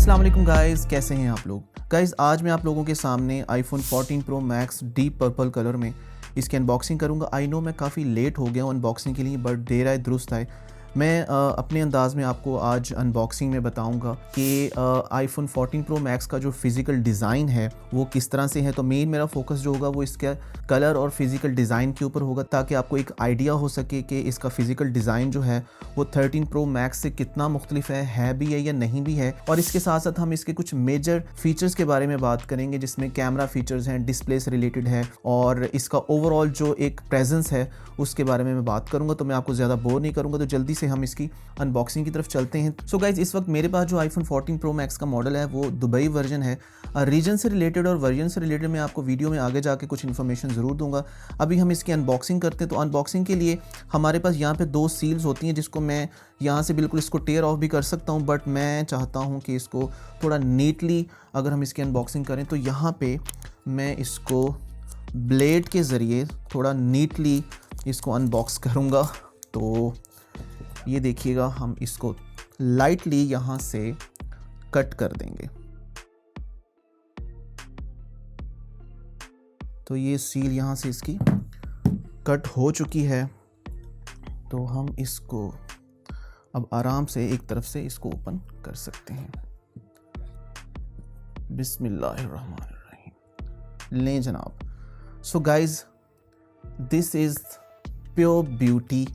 अस्सलाम वालेकुम गाइस, कैसे हैं आप लोग। गाइस आज मैं आप लोगों के सामने iPhone 14 pro max deep purple colour में इसकी अनबॉक्सिंग करूंगा। आई नो मैं काफ़ी लेट हो गया हूँ अनबॉक्सिंग के लिए, बट देर आए दुरुस्त आए। मैं अपने अंदाज़ में आपको आज अनबॉक्सिंग में बताऊंगा कि आईफोन 14 प्रो मैक्स का जो फिज़िकल डिज़ाइन है वो किस तरह से है। तो मेन मेरा फोकस जो होगा वो इसका कलर और फिज़िकल डिज़ाइन के ऊपर होगा, ताकि आपको एक आइडिया हो सके कि इसका फिज़िकल डिज़ाइन जो है वो 13 प्रो मैक्स से कितना मुख्तलिफ है भी है या नहीं भी है। और इसके साथ साथ हम इसके कुछ मेजर फीचर्स के बारे में बात करेंगे, जिसमें कैमरा फीचर्स हैं, डिस्प्ले से रिलेटेड है, और इसका ओवरऑल जो एक प्रेजेंस है उसके बारे में मैं बात करूंगा। तो मैं आपको ज़्यादा बोर नहीं करूंगा, तो जल्दी से हम इसकी अनबॉक्सिंग की तरफ चलते हैं। सो गाइज, इस वक्त मेरे पास जो आईफोन 14 प्रो मैक्स का मॉडल है वो दुबई वर्जन है। रीजन से रिलेटेड और वर्जन से रिलेटेड मैं आपको वीडियो में आगे जाके कुछ इन्फॉर्मेशन ज़रूर दूंगा। अभी हम इसकी अनबॉक्सिंग करते हैं। तो अनबॉक्सिंग के लिए हमारे पास यहाँ पे दो सील्स होती हैं, जिसको मैं यहाँ से बिल्कुल इसको टेयर ऑफ भी कर सकता हूँ, बट मैं चाहता हूँ कि इसको थोड़ा नीटली अगर हम इसकी अनबॉक्सिंग करें तो यहाँ पे मैं इसको ब्लेड के ज़रिए थोड़ा नीटली इसको अनबॉक्स करूँगा। तो ये देखिएगा, हम इसको लाइटली यहाँ से कट कर देंगे। तो ये सील यहाँ से इसकी कट हो चुकी है। तो हम इसको अब आराम से एक तरफ से इसको ओपन कर सकते हैं। बिस्मिल्लाहिर्रहमानिर्रहीम। लें जनाब। So guys, this is pure beauty.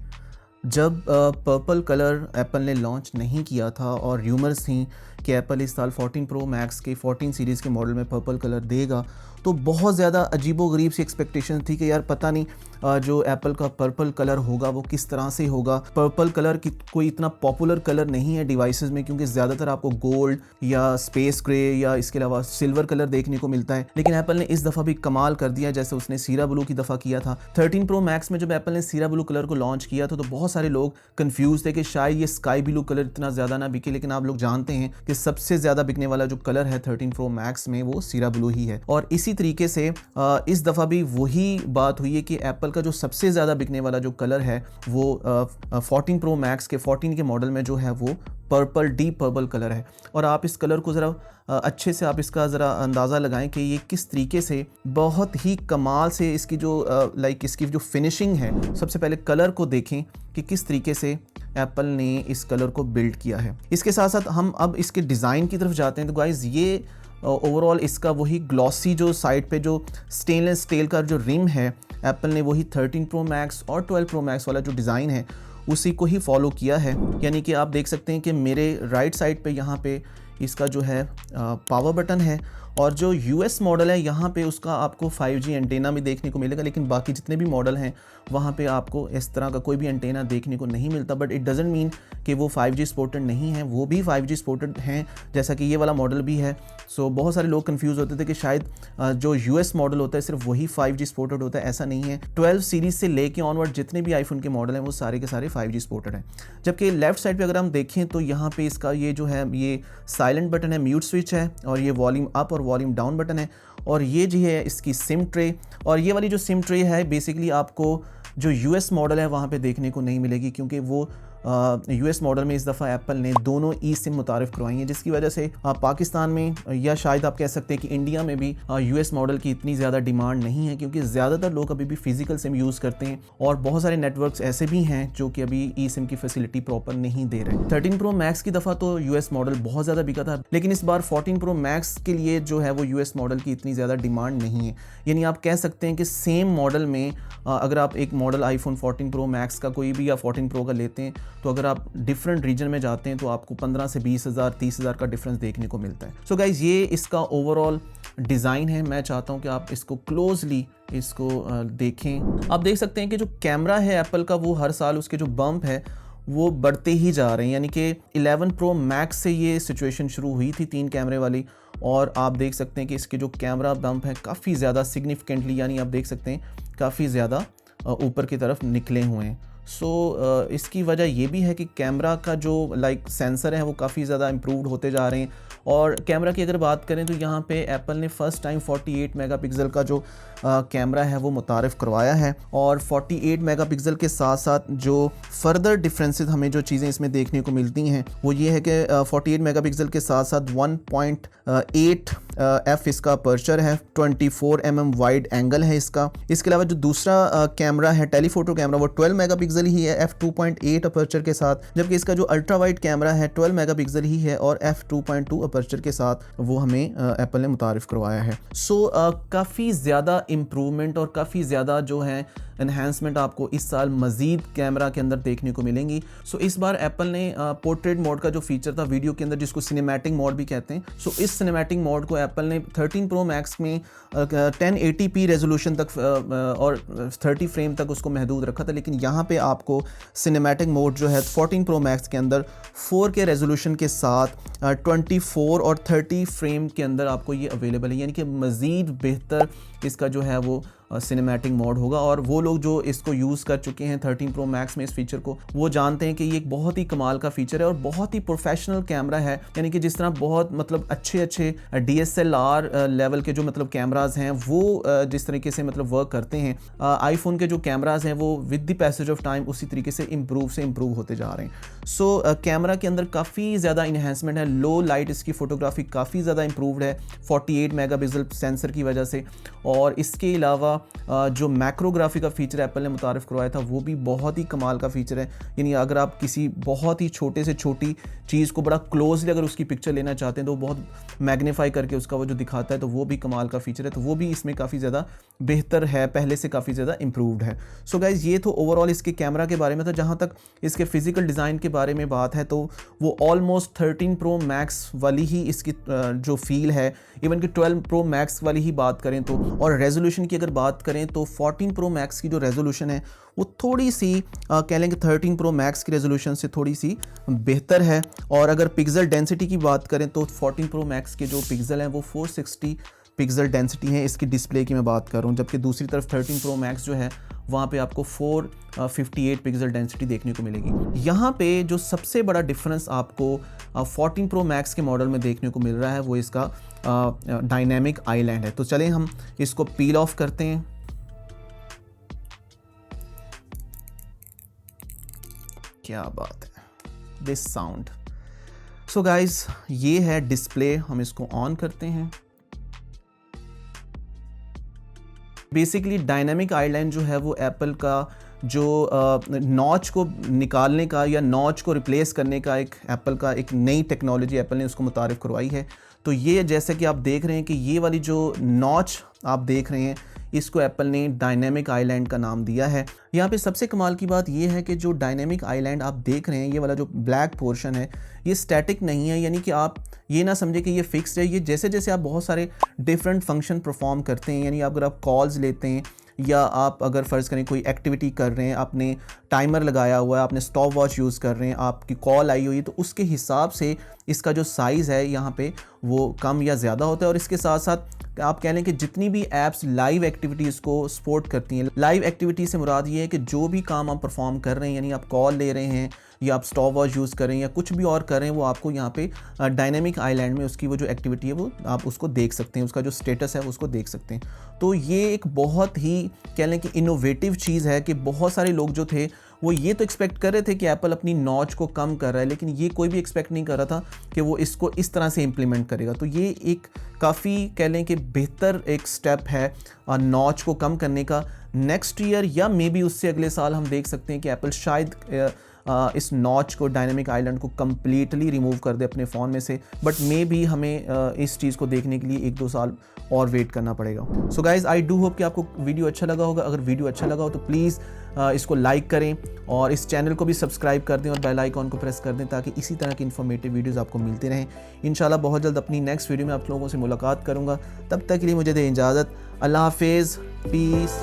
जब पर्पल कलर एप्पल ने लॉन्च नहीं किया था और र्यूमर्स थी कि एप्पल इस साल 14 प्रो मैक्स के 14 सीरीज़ के मॉडल में पर्पल कलर देगा, तो बहुत ज़्यादा अजीबोगरीब सी एक्सपेक्टेशन थी कि यार पता नहीं जो एप्पल का पर्पल कलर होगा वो किस तरह से होगा। पर्पल कलर की कोई इतना पॉपुलर कलर नहीं है डिवाइसेस में, क्योंकि ज़्यादातर आपको गोल्ड या स्पेस ग्रे या इसके अलावा सिल्वर कलर देखने को मिलता है। लेकिन एप्पल ने इस दफ़ा भी कमाल कर दिया, जैसे उसने सीरा ब्लू की दफ़ा किया था। 13 प्रो मैक्स में जब एप्पल ने सीरा ब्लू कलर को लॉन्च किया था तो बहुत सारे लोग कंफ्यूज थे कि शायद ये स्काई ब्लू कलर इतना ज़्यादा ना बिके, लेकिन आप लोग जानते हैं कि सबसे ज़्यादा बिकने वाला जो कलर है 13 प्रो मैक्स में वो सीरा ब्लू ही है। और इसी तरीके से इस दफ़ा भी वही बात हुई है कि एप्पल का जो सबसे ज़्यादा बिकने वाला जो कलर है वो 14 प्रो मैक्स के 14 के मॉडल में जो है वो पर्पल, डीप पर्पल कलर है। और आप इस कलर को ज़रा अच्छे से आप इसका ज़रा अंदाज़ा लगाएं कि ये किस तरीके से बहुत ही कमाल से इसकी जो इसकी जो फिनिशिंग है। सबसे पहले कलर को देखें कि किस तरीके से एप्पल ने इस कलर को बिल्ड किया है। इसके साथ साथ हम अब इसके डिज़ाइन की तरफ जाते हैं। तो गाइज़, ये ओवरऑल इसका वही ग्लॉसी जो साइड पे जो स्टेनलेस स्टील का जो रिम है, एप्पल ने वही 13 प्रो मैक्स और 12 प्रो मैक्स वाला जो डिज़ाइन है उसी को ही फॉलो किया है। यानी कि आप देख सकते हैं कि मेरे राइट साइड पे यहाँ पे इसका जो है पावर बटन है, और जो यूएस मॉडल है यहाँ पे उसका आपको 5G एंटेना भी देखने को मिलेगा। लेकिन बाकी जितने भी मॉडल हैं वहाँ पे आपको इस तरह का कोई भी एंटेना देखने को नहीं मिलता। बट इट डजंट मीन कि वो 5G सपोर्टेड नहीं है, वो भी 5G सपोर्टेड हैं, जैसा कि ये वाला मॉडल भी है। सो बहुत सारे लोग कंफ्यूज होते थे कि शायद जो यूएस मॉडल होता है सिर्फ वही 5G सपोर्टेड होता है। ऐसा नहीं है। 12 सीरीज़ से लेके ऑनवर्ड जितने भी आईफोन के मॉडल हैं वो सारे के सारे 5G सपोर्टेड हैं। जबकि लेफ्ट साइड पर अगर हम देखें तो यहाँ पे इसका ये जो है ये साइलेंट बटन है, म्यूट स्विच है, और ये वॉल्यूम अप और वॉल्यूम डाउन बटन है, और ये जो है इसकी सिम ट्रे। और ये वाली जो सिम ट्रे है बेसिकली आपको जो यूएस मॉडल है वहाँ पे देखने को नहीं मिलेगी, क्योंकि वो यूएस मॉडल में इस दफ़ा एप्पल ने दोनों ई सिम मुतारिफ करवाई हैं, जिसकी वजह से पाकिस्तान में या शायद आप कह सकते हैं कि इंडिया में भी यूएस मॉडल की इतनी ज़्यादा डिमांड नहीं है, क्योंकि ज़्यादातर लोग अभी भी फिजिकल सिम यूज़ करते हैं, और बहुत सारे नेटवर्क्स ऐसे भी हैं जो कि अभी ई सिम की फैसिलिटी प्रॉपर नहीं दे रहे। 13 प्रो मैक्स की दफ़ा तो यूएस मॉडल बहुत ज़्यादा बिका था, लेकिन इस बार 14 प्रो मैक्स के लिए जो है वो यूएस मॉडल की इतनी ज़्यादा डिमांड नहीं है। यानी आप कह सकते हैं कि सेम मॉडल में अगर आप एक मॉडल आईफोन 14 प्रो मैक्स का कोई भी या 14 प्रो का लेते हैं, तो अगर आप डिफरेंट रीजन में जाते हैं तो आपको 15 से 20,000 30,000 का डिफरेंस देखने को मिलता है। सो गाइज, ये इसका ओवरऑल डिज़ाइन है। मैं चाहता हूँ कि आप इसको क्लोजली इसको देखें। आप देख सकते हैं कि जो कैमरा है एप्पल का वो हर साल उसके जो बम्प है वो बढ़ते ही जा रहे हैं। यानी कि 11 प्रो मैक्स से ये सिचुएशन शुरू हुई थी 3 कैमरे वाली, और आप देख सकते हैं कि इसके जो कैमरा बम्प है काफ़ी ज़्यादा सिग्निफिकेंटली, यानी आप देख सकते हैं काफ़ी ज़्यादा ऊपर की तरफ निकले हुए हैं। इसकी वजह ये भी है कि कैमरा का जो सेंसर है वो काफ़ी ज़्यादा इम्प्रूव्ड होते जा रहे हैं, और कैमरा की अगर बात करें तो यहाँ पे एप्पल ने फर्स्ट टाइम 48 मेगापिक्सल का जो कैमरा है वो मुतारिफ़ करवाया है। और 48 मेगापिक्सल के साथ साथ जो फर्दर डिफरेंसेस हमें जो चीज़ें इसमें देखने को मिलती हैं वो ये है कि 48 मेगापिक्सल के साथ साथ 1.8 f इसका अपर्चर है, 24 mm वाइड एंगल है इसका। इसके अलावा जो दूसरा कैमरा है टेलीफोटो कैमरा वो 12 मेगापिक्सल ही है f2.8 अपर्चर के साथ, जबकि इसका जो अल्ट्रा वाइड कैमरा है 12 मेगापिक्सल ही है और f2.2 अपर्चर के साथ वो हमें एप्पल ने मुतारिफ़ करवाया है। सो काफ़ी ज़्यादा इम्प्रूवमेंट और काफ़ी ज़्यादा जो है एनहांसमेंट आपको इस साल मज़ीद कैमरा के अंदर देखने को मिलेंगी। सो इस बार एप्पल ने पोर्ट्रेट मोड का जो फीचर था वीडियो के अंदर जिसको सिनेमैटिक मोड भी कहते हैं, सो इस सिनेमैटिक मोड को एप्पल ने 13 प्रो मैक्स में 1080p रेजोल्यूशन तक और 30 फ्रेम तक उसको महदूद रखा था, लेकिन यहाँ पे आपको सिनेमैटिक मोड जो है 14 प्रो मैक्स के अंदर 4K रेजोल्यूशन के साथ 24 और 30 फ्रेम के अंदर आपको ये अवेलेबल है, यानी कि मज़ीद बेहतर इसका जो है वो सिनेमैटिक मोड होगा। और वो लोग जो इसको यूज़ कर चुके हैं 13 प्रो मैक्स में इस फीचर को, वो जानते हैं कि ये एक बहुत ही कमाल का फीचर है और बहुत ही प्रोफेशनल कैमरा है, यानी कि जिस तरह बहुत मतलब अच्छे DSLR लेवल के जो मतलब कैमराज हैं वो जिस तरीके से मतलब वर्क करते हैं, आईफोन के जो कैमराज हैं वो with the passage of time उसी तरीके से इम्प्रूव होते जा रहे हैं। सो कैमरा के अंदर काफ़ी ज़्यादा इन्हेंसमेंट है, लो लाइट इसकी फ़ोटोग्राफी काफ़ी ज़्यादा इम्प्रूवड है 48 मेगापिक्सल सेंसर की वजह से। और इसके अलावा जो मैक्रोग्राफी का फीचर एप्पल ने मुतारिफ़ करवाया था वो भी बहुत ही कमाल का फीचर है, यानी अगर आप किसी बहुत ही छोटे से छोटी चीज़ को बड़ा क्लोजली अगर उसकी पिक्चर लेना चाहते हैं तो बहुत मैग्नीफाई करके उसका वो जो दिखाता है, तो वो भी कमाल का फीचर है, तो वो भी इसमें काफ़ी ज़्यादा बेहतर है, पहले से काफ़ी ज़्यादा इम्प्रूव्ड है। सो गाइज़ ये तो ओवरऑल इसके कैमरा के बारे में था। जहाँ तक इसके फिजिकल डिज़ाइन के बारे में बात है तो वो ऑलमोस्ट 13 प्रो मैक्स वाली ही इसकी जो फील है, इवन कि 12 प्रो मैक्स वाली ही बात करें तो। और रेजोल्यूशन की अगर बात करें तो 14 प्रो मैक्स की जो रेजोल्यूशन है वो थोड़ी सी कह लें कि 13 प्रो मैक्स की रेजोल्यूशन से थोड़ी सी बेहतर है। और अगर पिक्सल डेंसिटी की बात करें तो 14 प्रो मैक्स के जो पिक्सल हैं वो 460 पिक्सल डेंसिटी है इसकी डिस्प्ले की मैं बात कर रहा हूँ, जबकि दूसरी तरफ 13 प्रो मैक्स जो है वहाँ पे आपको 458 पिक्सल डेंसिटी देखने को मिलेगी। यहाँ पे जो सबसे बड़ा डिफरेंस आपको 14 प्रो मैक्स के मॉडल में देखने को मिल रहा है वो इसका डायनेमिक आइलैंड है। तो चलें हम इसको पील ऑफ करते हैं। क्या बात है, दिस साउंड। सो गाइस ये है डिस्प्ले, हम इसको ऑन करते हैं। बेसिकली डायनेमिक आइलैंड जो है वो एप्पल का जो नॉच को निकालने का या नॉच को रिप्लेस करने का एक एप्पल का एक नई टेक्नोलॉजी एप्पल ने उसको मुतारिफ़ करवाई है। तो ये जैसे कि आप देख रहे हैं कि ये वाली जो नॉच आप देख रहे हैं इसको एप्पल ने डायनेमिक आइलैंड का नाम दिया है। यहाँ पे सबसे कमाल की बात ये है कि जो डायनेमिक आइलैंड आप देख रहे हैं, ये वाला जो ब्लैक पोर्शन है ये स्टैटिक नहीं है, यानी कि आप ये ना समझे कि ये फिक्स्ड है। ये जैसे जैसे आप बहुत सारे डिफरेंट फंक्शन परफॉर्म करते हैं, यानी अगर आप कॉल्स लेते हैं या आप अगर फ़र्ज़ करें कोई एक्टिविटी कर रहे हैं, आपने टाइमर लगाया हुआ है, आपने स्टॉप वॉच यूज़ कर रहे हैं, आपकी कॉल आई हुई है, तो उसके हिसाब से इसका जो साइज़ है यहाँ पे वो कम या ज़्यादा होता है। और इसके साथ साथ आप कह लें कि जितनी भी ऐप्स लाइव एक्टिविटीज़ को सपोर्ट करती हैं, लाइव एक्टिविटी से मुराद ये है कि जो भी काम आप परफॉर्म कर रहे हैं, यानी आप कॉल ले रहे हैं या आप स्टॉप वॉच यूज़ कर रहे हैं या कुछ भी और कर रहे हैं, वो आपको यहाँ पे डायनेमिक आइलैंड में उसकी वो जो एक्टिविटी है वो आप उसको देख सकते हैं, उसका जो स्टेटस है उसको देख सकते हैं। तो ये एक बहुत ही कह लें कि इनोवेटिव चीज़ है कि बहुत सारे लोग जो थे वो ये तो एक्सपेक्ट कर रहे थे कि एप्पल अपनी नॉच को कम कर रहा है, लेकिन ये कोई भी एक्सपेक्ट नहीं कर रहा था कि वो इसको इस तरह से इम्प्लीमेंट करेगा। तो ये एक काफ़ी कह लें कि बेहतर एक स्टेप है नॉच को कम करने का। नेक्स्ट ईयर या मे बी उससे अगले साल हम देख सकते हैं कि एप्पल शायद इस नॉच को डायनेमिक आइलैंड को कम्प्लीटली रिमूव कर दे अपने फ़ोन में से, बट मे बी हमें इस चीज़ को देखने के लिए 1-2 साल और वेट करना पड़ेगा। So guys I do hope कि आपको वीडियो अच्छा लगा होगा। अगर वीडियो अच्छा लगा हो तो प्लीज़ इसको लाइक करें और इस चैनल को भी सब्सक्राइब कर दें और बेल आइकॉन को प्रेस कर दें ताकि इसी तरह की इन्फॉर्मेटिव वीडियोज़ आपको मिलती रहें। इंशाल्लाह बहुत जल्द अपनी नेक्स्ट वीडियो में आप लोगों से मुलाकात करूँगा। तब तक के लिए मुझे दें इजाज़त। अल्लाह हाफिज़, पीस।